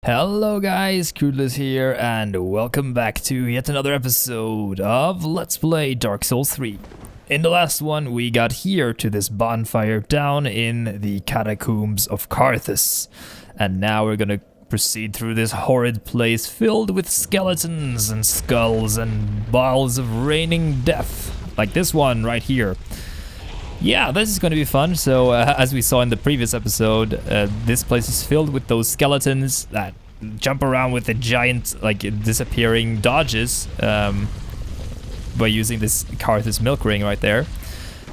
Hello guys, Crudeless here, and welcome back to yet another episode of Let's Play Dark Souls 3. In the last one, we got here to this bonfire down in the catacombs of Carthus. And now we're gonna proceed through this horrid place filled with skeletons and skulls and balls of raining death. Like this one right here. Yeah, this is going to be fun. So, as we saw in the previous episode, this place is filled with those skeletons that jump around with the giant, like, disappearing dodges by using this Carthus milk ring right there.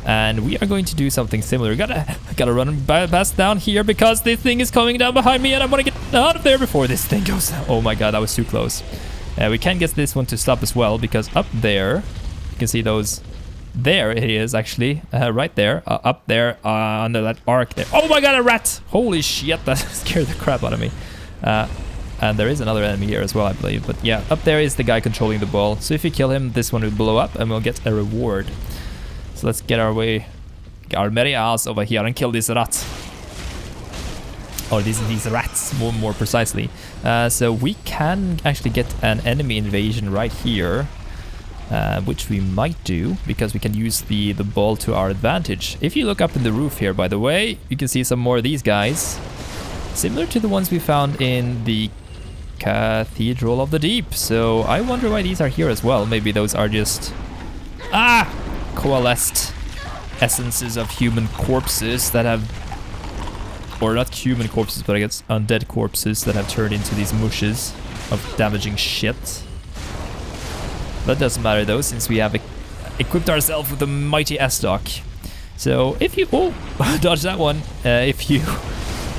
And we are going to do something similar. Gotta run past down here because this thing is coming down behind me, and I want to get out of there before this thing goes down. Oh my god, that was too close. We can get this one to stop as well because up there, you can see those. There it is, actually, right there, up there, under that arc there. Oh my god, a rat! Holy shit, that scared the crap out of me. And there is another enemy here as well, I believe. But yeah, up there is the guy controlling the ball. So if you kill him, this one will blow up and we'll get a reward. So let's get our merry ass over here and kill this rat. Or these rats, more precisely. So we can actually get an enemy invasion right here. Which we might do, because we can use the ball to our advantage. If you look up in the roof here, by the way, you can see some more of these guys. Similar to the ones we found in the Cathedral of the Deep. So I wonder why these are here as well. Maybe those are just... coalesced essences of human corpses that have... Or not human corpses, but I guess undead corpses that have turned into these mushes of damaging shit. That doesn't matter though, since we have equipped ourselves with the mighty S-Dock. So if you... Oh! Dodge that one. If you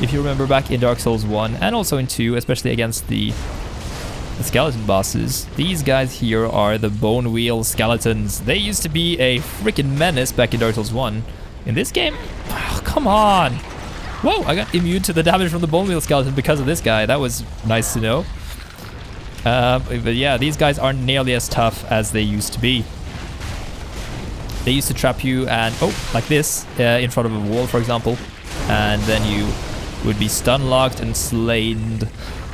remember back in Dark Souls 1 and also in 2, especially against the skeleton bosses, these guys here are the bone wheel skeletons. They used to be a freaking menace back in Dark Souls 1. In this game... Oh, come on! Whoa! I got immune to the damage from the bone wheel skeleton because of this guy. That was nice to know. But yeah, these guys aren't nearly as tough as they used to be. They used to trap you and, like this, in front of a wall, for example. And then you would be stun-locked and slayed.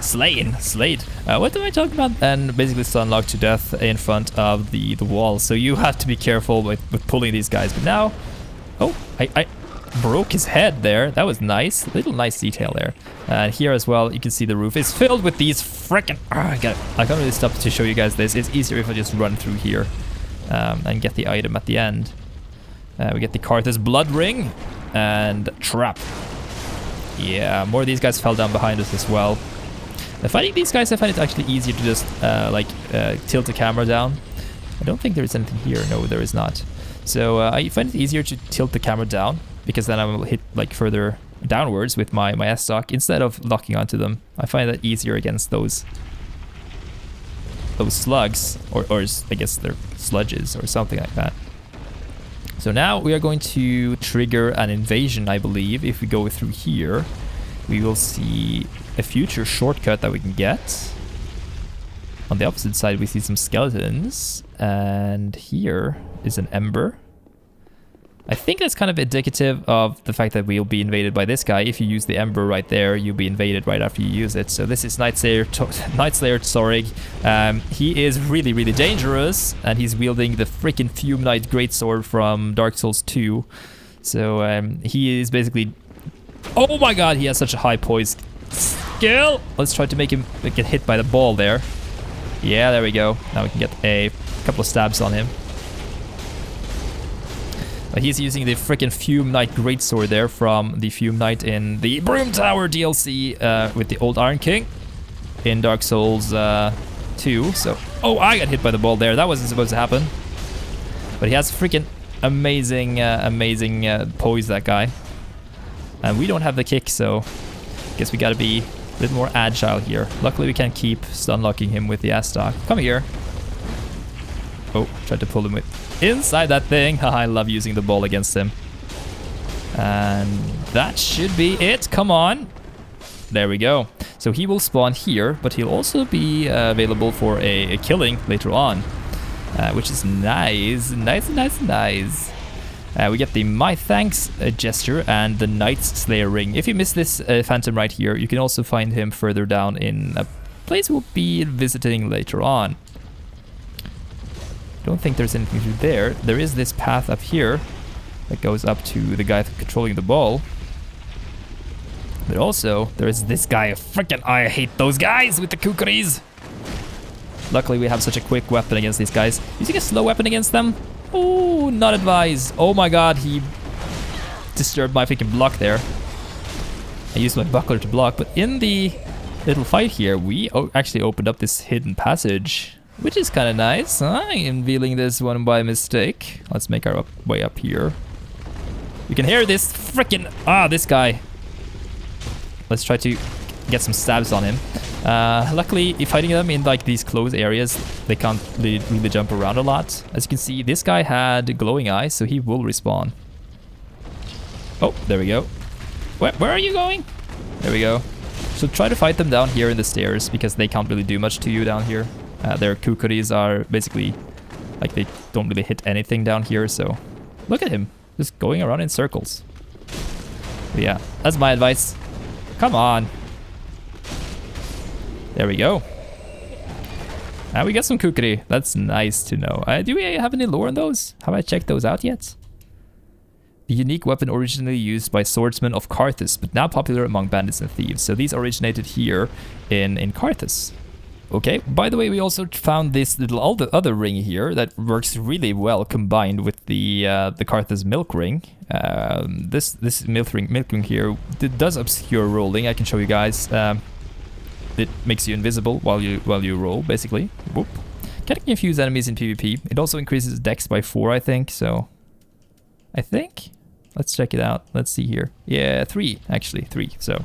What am I talking about? And basically stun-locked to death in front of the wall. So you have to be careful with pulling these guys. But now, I broke his head there. That was nice. Little nice detail there. And here as well, you can see the roof is filled with these frickin'... I can't really stop to show you guys this. It's easier if I just run through here and get the item at the end. We get the Carthus blood ring and trap. Yeah, more of these guys fell down behind us as well. Fighting these guys, I find it actually easier to just tilt the camera down. I don't think there is anything here. No, there is not. So I find it easier to tilt the camera down, because then I will hit like further downwards with my S-Dock instead of locking onto them. I find that easier against those slugs, or I guess they're sludges or something like that. So now we are going to trigger an invasion, I believe. If we go through here, we will see a future shortcut that we can get. On the opposite side, we see some skeletons, and here is an ember. I think that's kind of indicative of the fact that we'll be invaded by this guy. If you use the ember right there, you'll be invaded right after you use it. So this is Nightslayer Zorig. He is really, really dangerous, and he's wielding the freaking Fume Knight Greatsword from Dark Souls 2. So he is basically... Oh my god, he has such a high poise skill! Let's try to make him get hit by the ball there. Yeah, there we go. Now we can get a couple of stabs on him. He's using the freaking Fume Knight Greatsword there from the Fume Knight in the Broom Tower DLC with the old Iron King in Dark Souls 2. So, I got hit by the ball there. That wasn't supposed to happen. But he has freaking amazing poise, that guy. And we don't have the kick, so I guess we gotta be a bit more agile here. Luckily, we can keep stun-locking him with the S-Dock. Come here. Tried to pull him with... inside that thing. I love using the ball against him. And that should be it. Come on. There we go. So he will spawn here, but he'll also be available for a killing later on, which is nice. Nice. We get the My Thanks gesture and the Knight's Slayer ring. If you missed this phantom right here, you can also find him further down in a place we'll be visiting later on. Don't think there's anything through there. There is this path up here that goes up to the guy controlling the ball. But also, there is this guy. Freaking, I hate those guys with the kukuris. Luckily, we have such a quick weapon against these guys. Using a slow weapon against them? Oh, not advised. Oh my god, he disturbed my freaking block there. I used my buckler to block, but in the little fight here, we actually opened up this hidden passage, which is kind of nice. I am revealing this one by mistake. Let's make our way up here. You can hear this freaking... this guy. Let's try to get some stabs on him. Luckily, if fighting them in like these closed areas, they can't really jump around a lot. As you can see, this guy had glowing eyes, so he will respawn. Oh, there we go. Where are you going? There we go. So try to fight them down here in the stairs, because they can't really do much to you down here. Their kukuris are basically, like, they don't really hit anything down here, so... Look at him, just going around in circles. But yeah, that's my advice. Come on. There we go. Now we got some kukuri. That's nice to know. Do we have any lore on those? Have I checked those out yet? The unique weapon originally used by swordsmen of Carthus, but now popular among bandits and thieves. So these originated here in Carthus. Okay, by the way, we also found this little other ring here that works really well combined with the Carthus milk ring. This milk ring here, it does obscure rolling. I can show you guys. It makes you invisible while you roll, basically. Whoop. Can confuse enemies in PvP. It also increases dex by 4, I think. So, I think. Let's check it out. Let's see here. Yeah, 3 actually, 3. So.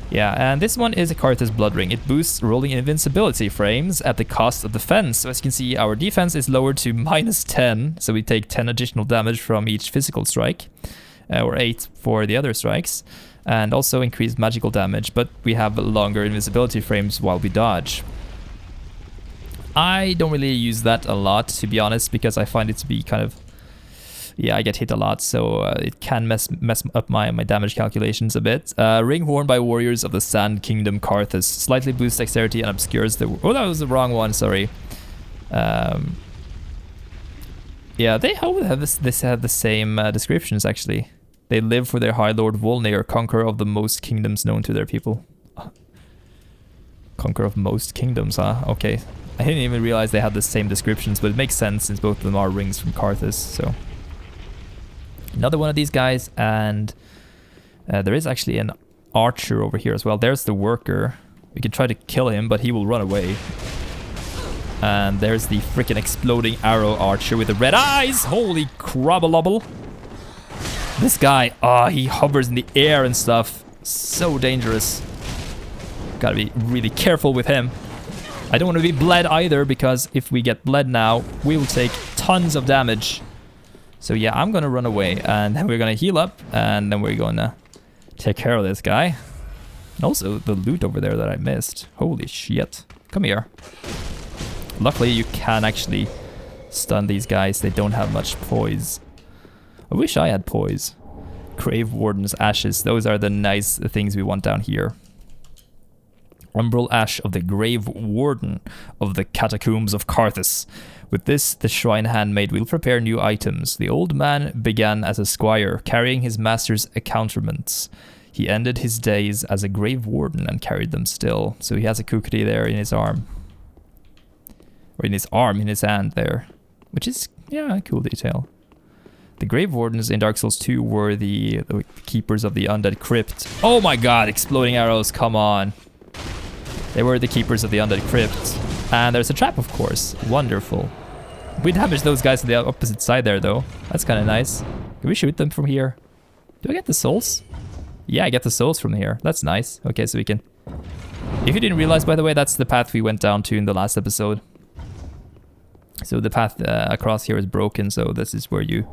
Yeah, and this one is a Carthus Blood Ring. It boosts rolling invincibility frames at the cost of defense. So as you can see, our defense is lowered to -10, so we take 10 additional damage from each physical strike, or 8 for the other strikes, and also increased magical damage, but we have longer invisibility frames while we dodge. I don't really use that a lot, to be honest, because I find it to be kind of... Yeah, I get hit a lot, so it can mess up my damage calculations a bit. Ring worn by warriors of the Sand Kingdom Carthus. Slightly boosts dexterity and obscures the... Oh, that was the wrong one, sorry. Yeah, they have this have the same descriptions, actually. They live for their High Lord Volnir, conqueror of the most kingdoms known to their people. Conqueror of most kingdoms, huh? Okay. I didn't even realize they had the same descriptions, but it makes sense since both of them are rings from Carthus, so... Another one of these guys, and there is actually an archer over here as well. There's the worker. We can try to kill him, but he will run away. And there's the freaking exploding arrow archer with the red eyes. Holy crabbalobble. This guy, he hovers in the air and stuff. So dangerous. Gotta be really careful with him. I don't want to be bled either, because if we get bled now, we will take tons of damage. So yeah, I'm gonna run away, and then we're gonna heal up, and then we're gonna take care of this guy. And also the loot over there that I missed. Holy shit. Come here. Luckily you can actually stun these guys. They don't have much poise. I wish I had poise. Grave Warden's Ashes. Those are the nice things we want down here. Umbral Ash of the Grave Warden of the Catacombs of Carthus. With this, the shrine handmaid will prepare new items. The old man began as a squire, carrying his master's accoutrements. He ended his days as a grave warden and carried them still. So he has a kukri there in his arm. Or in his hand there. Which is, yeah, a cool detail. The grave wardens in Dark Souls 2 were the keepers of the undead crypt. Oh my god, exploding arrows, come on. They were the keepers of the undead crypt. And there's a trap, of course. Wonderful. We damaged those guys on the opposite side there, though. That's kind of nice. Can we shoot them from here? Do I get the souls? Yeah, I get the souls from here. That's nice. Okay, so we can... If you didn't realize, by the way, that's the path we went down to in the last episode. So the path across here is broken, so this is where you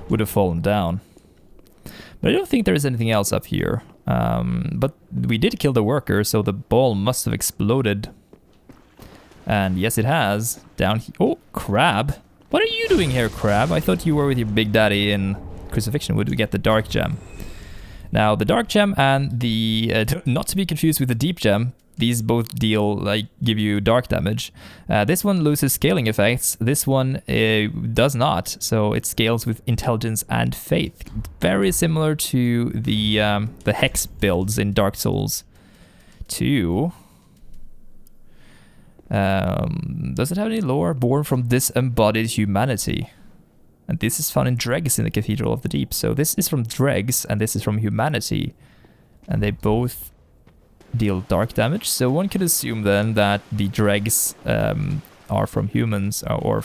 would have fallen down. But I don't think there is anything else up here. But we did kill the worker, so the ball must have exploded. And yes, it has. Down here. Oh, Crab. What are you doing here, Crab? I thought you were with your big daddy in crucifixion wood, we get the dark gem. Now, the dark gem and the... not to be confused with the deep gem. These both deal, like, give you dark damage. This one loses scaling effects. This one does not. So it scales with intelligence and faith. Very similar to the hex builds in Dark Souls 2. Does it have any lore? Born from disembodied humanity. And this is found in dregs in the Cathedral of the Deep. So this is from dregs and this is from humanity. And they both deal dark damage. So one could assume then that the dregs are from humans or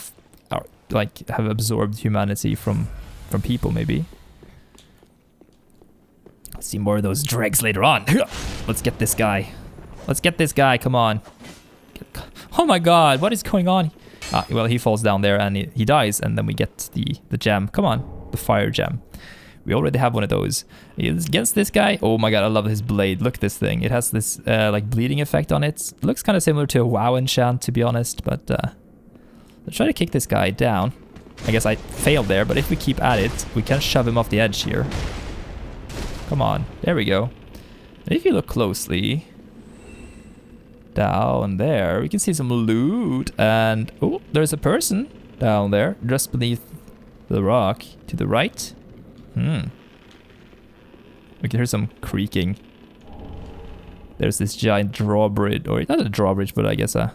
like have absorbed humanity from people maybe. I'll see more of those dregs later on. Let's get this guy. Let's get this guy. Come on. Oh my god, what is going on? Well, he falls down there and he dies, and then we get the gem. Come on, the fire gem. We already have one of those. Against this guy, oh my god, I love his blade. Look at this thing. It has this like bleeding effect on it. Looks kind of similar to a WoW enchant, to be honest, but let's try to kick this guy down. I guess I failed there, but if we keep at it, we can shove him off the edge here. Come on, there we go. And if you look closely, down there, we can see some loot, and oh, there's a person down there, just beneath the rock to the right. We can hear some creaking. There's this giant drawbridge, or not a drawbridge, but I guess a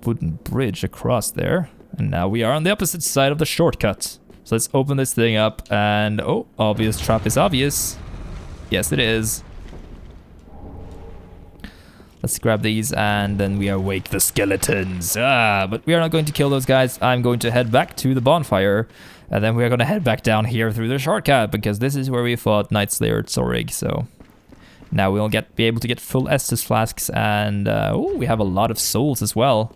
wooden bridge across there. And now we are on the opposite side of the shortcut. So let's open this thing up, and oh, obvious trap is obvious. Yes, it is. Let's grab these and then we awake the skeletons. But we are not going to kill those guys. I'm going to head back to the bonfire. And then we are going to head back down here through the shortcut, because this is where we fought Night Slayer Zorig. So now we'll be able to get full Estus flasks, and oh, we have a lot of souls as well.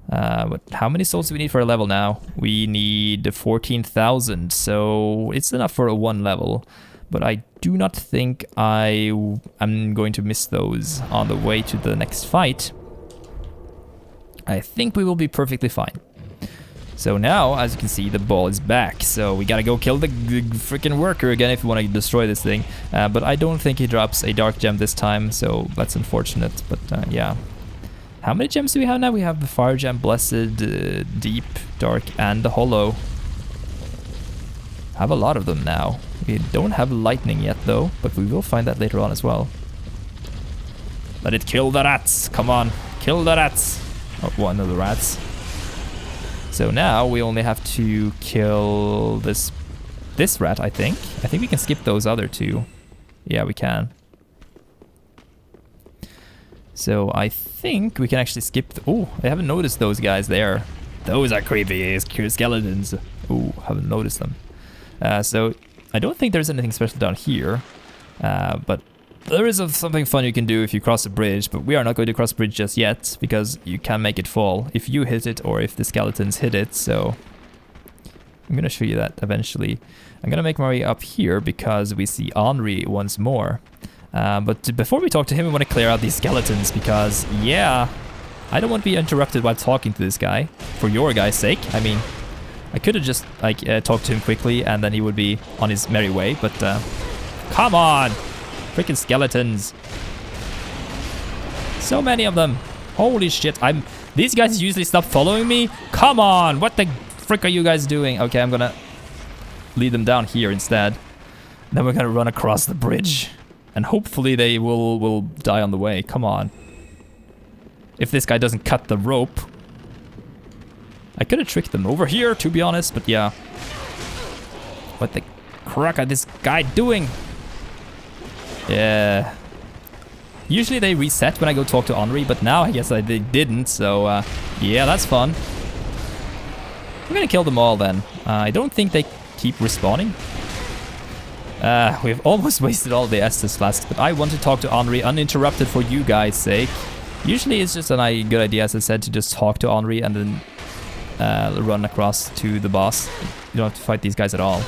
But how many souls do we need for a level now? We need 14,000, so it's enough for a 1 level. But I do not think I'm going to miss those on the way to the next fight. I think we will be perfectly fine. So now, as you can see, the ball is back. So we gotta go kill the freaking worker again if we want to destroy this thing. But I don't think he drops a dark gem this time, so that's unfortunate. But yeah. How many gems do we have now? We have the fire gem, blessed, deep, dark, and the hollow. Have a lot of them now. We don't have lightning yet though, but we will find that later on as well. Let it kill the rats. Come on, kill the rats. Oh, one of the rats. So now we only have to kill this rat, I think. I think we can skip those other two. Yeah, we can. So I think we can actually skip... Oh, I haven't noticed those guys there. Those are creepy skeletons. Oh, haven't noticed them. So I don't think there's anything special down here. But there is something fun you can do if you cross a bridge. But we are not going to cross the bridge just yet, because you can make it fall if you hit it or if the skeletons hit it. So I'm going to show you that eventually. I'm going to make my way up here because we see Henri once more. But before we talk to him, we want to clear out these skeletons because, yeah, I don't want to be interrupted while talking to this guy, for your guy's sake. I mean, I could have just like talked to him quickly and then he would be on his merry way, but come on! Freaking skeletons. So many of them. Holy shit, these guys usually stop following me? Come on! What the frick are you guys doing? Okay, I'm gonna lead them down here instead. Then we're gonna run across the bridge. And hopefully they will die on the way. Come on. If this guy doesn't cut the rope. I could have tricked them over here, to be honest, but yeah. What the crack is this guy doing? Yeah. Usually they reset when I go talk to Henri, but now I guess they didn't, so yeah, that's fun. I'm gonna kill them all then. I don't think they keep respawning. We've almost wasted all the Estus flasks, but I want to talk to Henri uninterrupted for you guys' sake. Usually it's just a good idea, as I said, to just talk to Henri and then run across to the boss. You don't have to fight these guys at all.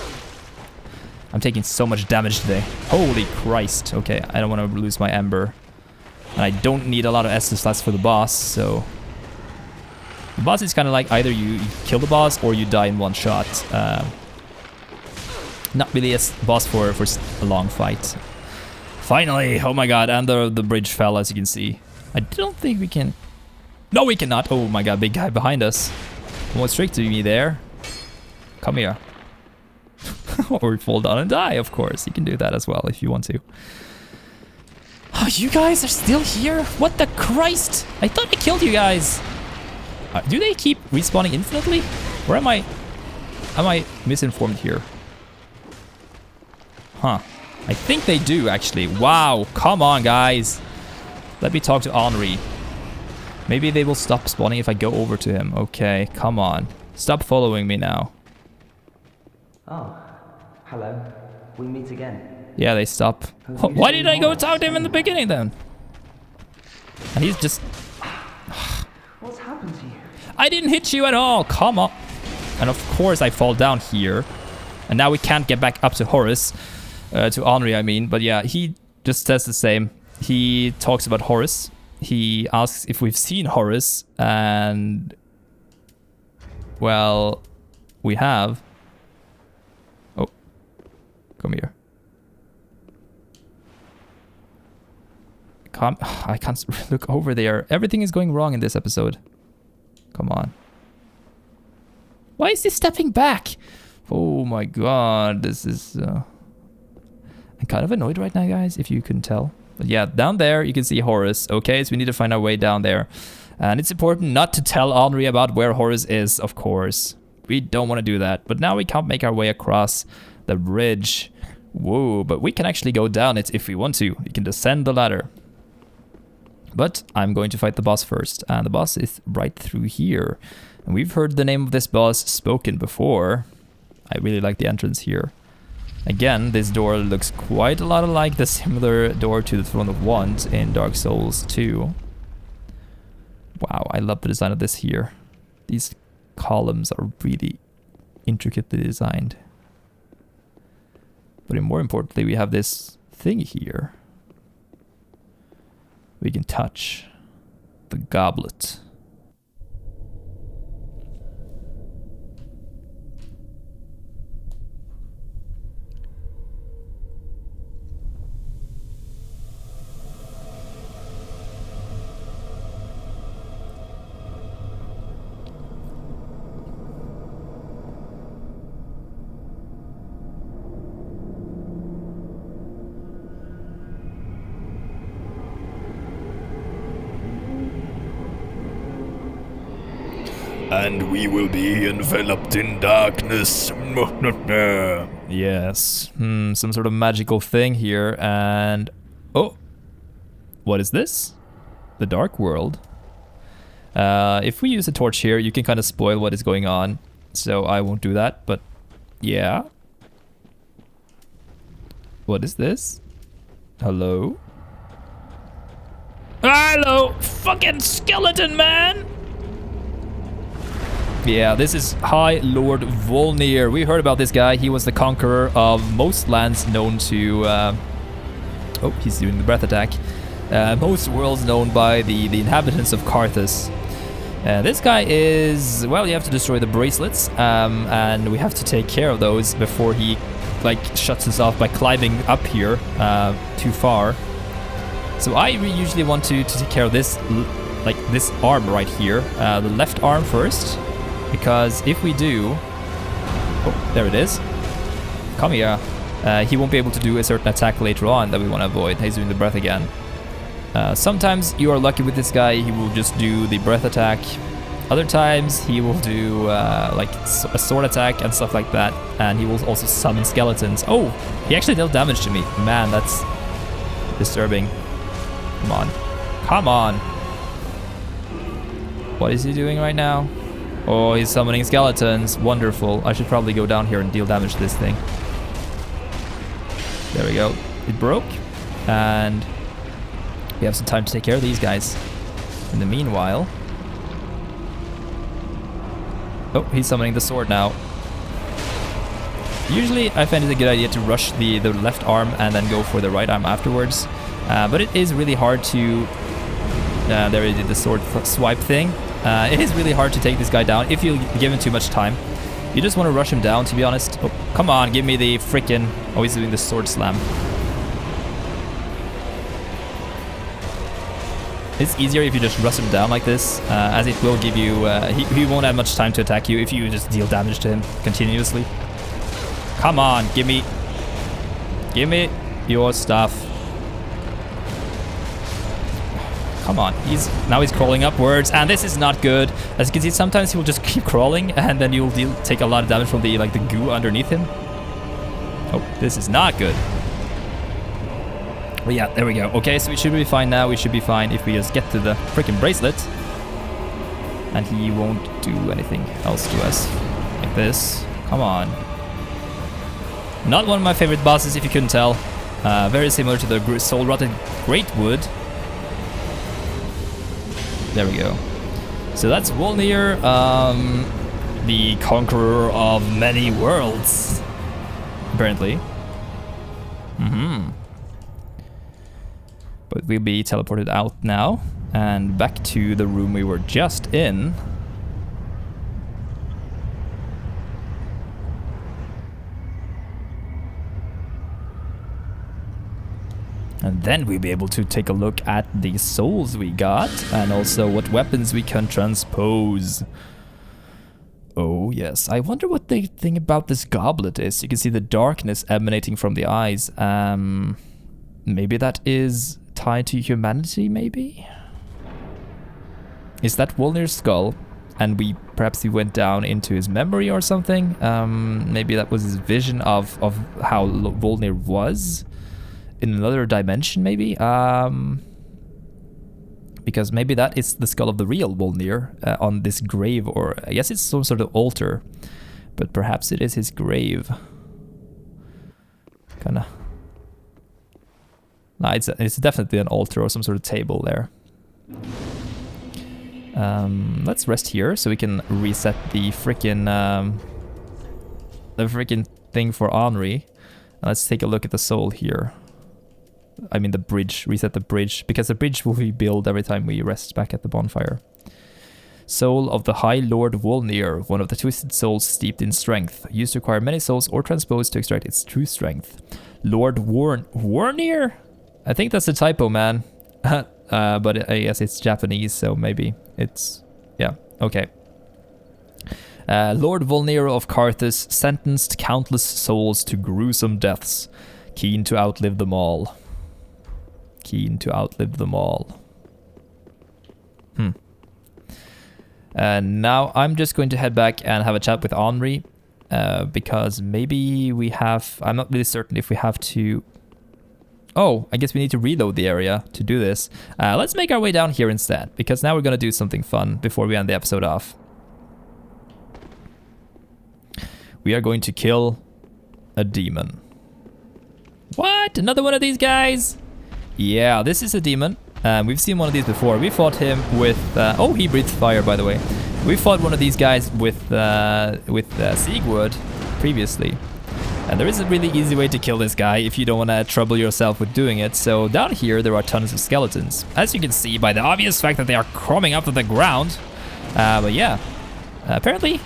I'm taking so much damage today. Holy Christ. Okay, I don't want to lose my Ember. And I don't need a lot of Estus flasks for the boss, so... The boss is kind of like either you kill the boss or you die in one shot. Not really a boss for a long fight. Finally, oh my god, and the bridge fell, as you can see. I don't think we can... No, we cannot. Oh my god, big guy behind us. Almost straight to me there. Come here. Or fall down and die, of course. You can do that as well if you want to. Oh, you guys are still here? What the Christ? I thought I killed you guys. Do they keep respawning infinitely? Or am I misinformed here? Huh. I think they do, actually. Wow, come on, guys. Let me talk to Henri. Maybe they will stop spawning if I go over to him. Okay, come on. Stop following me now. Oh, hello. We meet again. Yeah, they stop. Why did I go talk to him in the beginning then? And he's just... What's happened to you? I didn't hit you at all. Come on. And of course I fall down here. And now we can't get back up to Horace. To Henri, I mean. But yeah, he just says the same. He talks about Horace. He asks if we've seen Horace. And... well... we have. Oh. Come here. I can't look over there. Everything is going wrong in this episode. Come on. Why is he stepping back? Oh my god, this is... I'm kind of annoyed right now, guys, if you couldn't tell. But yeah, down there you can see Horace. Okay, so we need to find our way down there. And it's important not to tell Henri about where Horace is, of course. We don't want to do that. But now we can't make our way across the bridge. Whoa, but we can actually go down it if we want to. We can descend the ladder. But I'm going to fight the boss first. And the boss is right through here. And we've heard the name of this boss spoken before. I really like the entrance here. Again, this door looks quite a lot like the similar door to the Throne of Wands in Dark Souls 2. Wow, I love the design of this here. These columns are really intricately designed. But more importantly, we have this thing here. We can touch the goblet. And we will be enveloped in darkness. Yes. Some sort of magical thing here. And... oh! What is this? The Dark World. If we use a torch here, you can kind of spoil what is going on. So I won't do that, but... yeah. What is this? Hello? Hello! Fucking skeleton man! Yeah, this is High Lord Volnir. We heard about this guy. He was the conqueror of most lands known to... oh, he's doing the breath attack. Most worlds known by the inhabitants of Karthus. This guy is... well, you have to destroy the bracelets. And we have to take care of those before he, like, shuts us off by climbing up here too far. So I usually want to take care of this, like, this arm right here. The left arm first. Because if we do... oh, there it is. Come here. He won't be able to do a certain attack later on that we want to avoid. He's doing the breath again. Sometimes you are lucky with this guy. He will just do the breath attack. Other times he will do like a sword attack and stuff like that. And he will also summon skeletons. Oh, he actually dealt damage to me. Man, that's disturbing. Come on. Come on. What is he doing right now? Oh, he's summoning skeletons. Wonderful. I should probably go down here and deal damage to this thing. There we go. It broke. And we have some time to take care of these guys. In the meanwhile... oh, he's summoning the sword now. Usually, I find it a good idea to rush the left arm and then go for the right arm afterwards. But it is really hard to... there it is, the sword swipe thing. It is really hard to take this guy down if you give him too much time. You just want to rush him down, to be honest. Oh, come on, give me the freaking... Oh, he's doing the sword slam. It's easier if you just rush him down like this, as it will give you... he won't have much time to attack you if you just deal damage to him continuously. Come on, give me your stuff. Come on, now he's crawling upwards, and this is not good. As you can see, sometimes he will just keep crawling, and then you'll take a lot of damage from the goo underneath him. Oh, this is not good. But yeah, there we go. Okay, so we should be fine now. We should be fine if we just get to the freaking bracelet, and he won't do anything else to us. Like this. Come on. Not one of my favorite bosses, if you couldn't tell. Very similar to the soul-rotted Greatwood. There we go. So that's Wolnir, the conqueror of many worlds, apparently. But we'll be teleported out now and back to the room we were just in. And then we'll be able to take a look at the souls we got and also what weapons we can transpose. Oh yes, I wonder what the thing about this goblet is. You can see the darkness emanating from the eyes. Maybe that is tied to humanity, maybe? Is that Wolnir's skull? And perhaps he went down into his memory or something? Maybe that was his vision of how Wolnir was in another dimension, maybe? Because maybe that is the skull of the real Wolnir on this grave, or I guess it's some sort of altar, but perhaps it is his grave. Kinda. No, it's definitely an altar or some sort of table there. Let's rest here so we can reset the freaking thing for Henri. Let's take a look at the soul here. I mean the bridge, reset the bridge, because the bridge will rebuild every time we rest back at the bonfire. Soul of the High Lord Wolnir, one of the twisted souls steeped in strength. Used to acquire many souls or transpose to extract its true strength. Lord Wolnir? I think that's a typo, man. But I guess it's Japanese, so maybe it's... yeah, okay. Lord Wolnir of Carthus sentenced countless souls to gruesome deaths, keen to outlive them all. Keen to outlive them all. Now I'm just going to head back and have a chat with Henri, because maybe we have... I'm not really certain if we have to... Oh, I guess we need to reload the area to do this. Let's make our way down here instead, because now we're going to do something fun before we end the episode off. We are going to kill a demon. What? Another one of these guys? Yeah, this is a demon. We've seen one of these before. We fought him with... oh, he breathes fire, by the way. We fought one of these guys with Sigurd previously. And there is a really easy way to kill this guy if you don't want to trouble yourself with doing it. So down here, there are tons of skeletons. As you can see by the obvious fact that they are crawling up to the ground. But yeah, apparently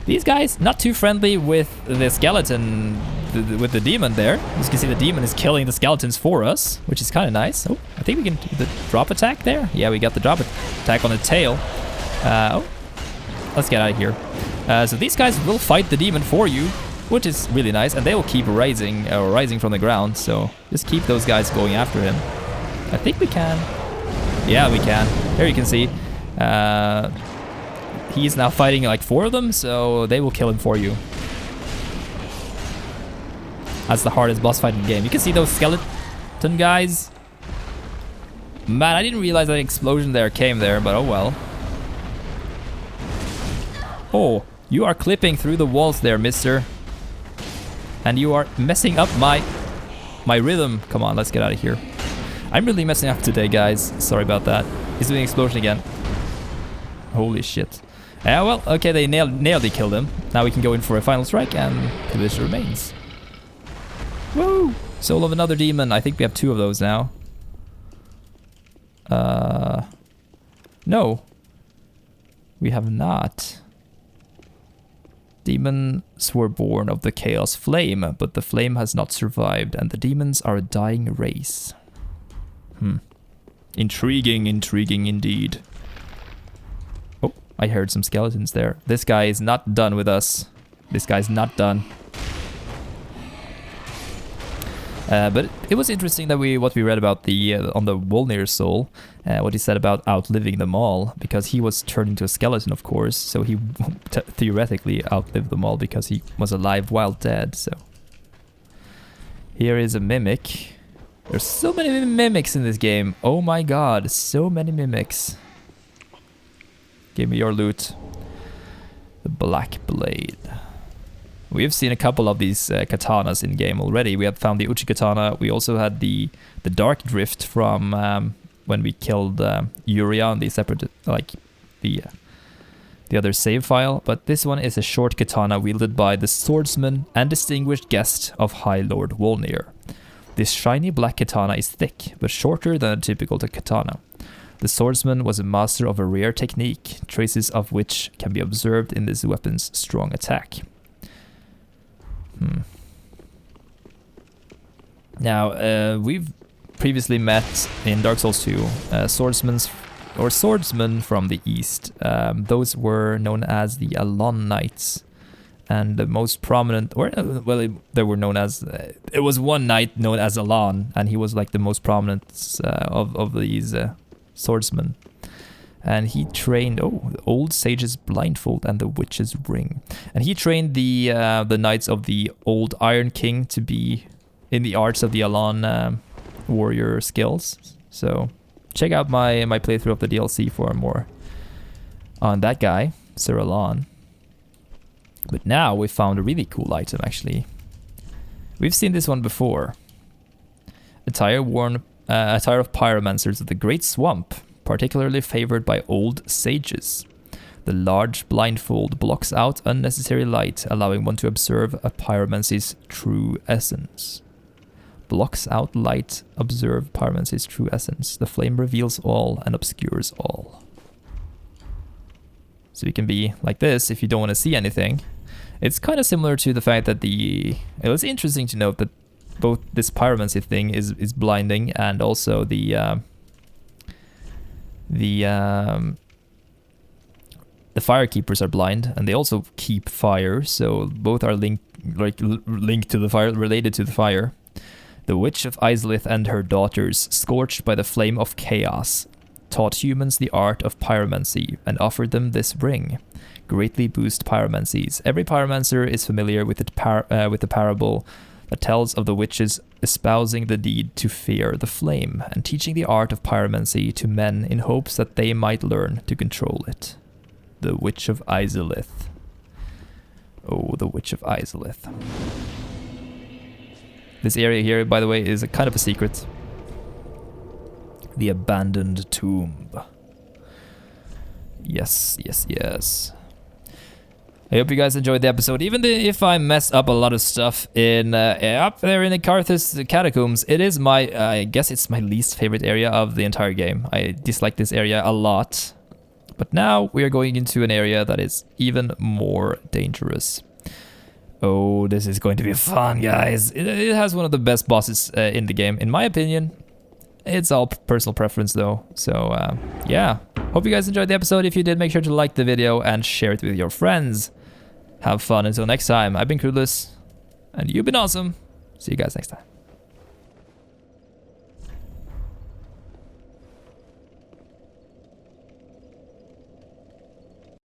these guys not too friendly with the skeleton, with the demon there. As you can see, the demon is killing the skeletons for us, which is kind of nice. Oh, I think we can do the drop attack there. Yeah, we got the drop attack on the tail. Oh, let's get out of here. So these guys will fight the demon for you, which is really nice, and they will keep rising from the ground, so just keep those guys going after him. I think we can. Yeah, we can. Here you can see. He's now fighting like 4 of them, so they will kill him for you. That's the hardest boss fight in the game. You can see those skeleton guys. Man, I didn't realize that explosion there came there, but oh well. Oh, you are clipping through the walls there, mister. And you are messing up my rhythm. Come on, let's get out of here. I'm really messing up today, guys. Sorry about that. He's doing an explosion again. Holy shit. Well, okay, they nailed killed him. Now we can go in for a final strike and pillage the remains. Woo! Soul of another demon. I think we have 2 of those now. No. We have not. Demons were born of the chaos flame, but the flame has not survived, and the demons are a dying race. Intriguing, intriguing indeed. Oh, I heard some skeletons there. This guy is not done with us. This guy's not done. But it was interesting that what we read about the on the Wolnir soul, what he said about outliving them all, because he was turned into a skeleton, of course, so he theoretically outlived them all because he was alive while dead. So here is a mimic. There's so many mimics in this game. Oh my god, so many mimics. Give me your loot. The Black Blade. We have seen a couple of these katanas in game already. We have found the Uchi katana. We also had the Dark Drift from when we killed Yuri on the separate, like the other save file. But this one is a short katana wielded by the swordsman and distinguished guest of High Lord Wolnir. This shiny black katana is thick, but shorter than a typical katana. The swordsman was a master of a rare technique, traces of which can be observed in this weapon's strong attack. Now, we've previously met in Dark Souls 2 swordsmen from the east. Those were known as the Alon Knights, and the most prominent, they were known as. It was one knight known as Alon, and he was like the most prominent of these swordsmen. And he trained the Old Sage's Blindfold and the Witch's Ring. And he trained the Knights of the Old Iron King to be in the arts of the Alon warrior skills. So check out my playthrough of the DLC for more on that guy, Sir Alon. But now we found a really cool item, actually. We've seen this one before. Attire of pyromancers of the Great Swamp, particularly favored by old sages. The large blindfold blocks out unnecessary light, allowing one to observe a pyromancy's true essence. Blocks out light, observe pyromancy's true essence. The flame reveals all and obscures all. So you can be like this if you don't want to see anything. It's kind of similar to the fact that it was interesting to note that both this pyromancy thing is blinding, and also the firekeepers are blind, and they also keep fire, so both are linked to the fire, related to the fire. The Witch of Izalith and her daughters, scorched by the flame of chaos, taught humans the art of pyromancy and offered them this ring. Greatly boost pyromancies. Every pyromancer is familiar with the parable that tells of the witches espousing the deed to fear the flame and teaching the art of pyromancy to men in hopes that they might learn to control it. The Witch of Izalith. Oh, the Witch of Izalith. This area here, by the way, is a kind of a secret. The abandoned tomb. Yes, yes, yes. I hope you guys enjoyed the episode. Even if I mess up a lot of stuff in up there in the Karthus catacombs, it is I guess it's my least favorite area of the entire game. I dislike this area a lot. But now we are going into an area that is even more dangerous. Oh, this is going to be fun, guys. It has one of the best bosses in the game, in my opinion. It's all personal preference, though. So, yeah. Hope you guys enjoyed the episode. If you did, make sure to like the video and share it with your friends. Have fun until next time. I've been Clueless, and you've been awesome. See you guys next time.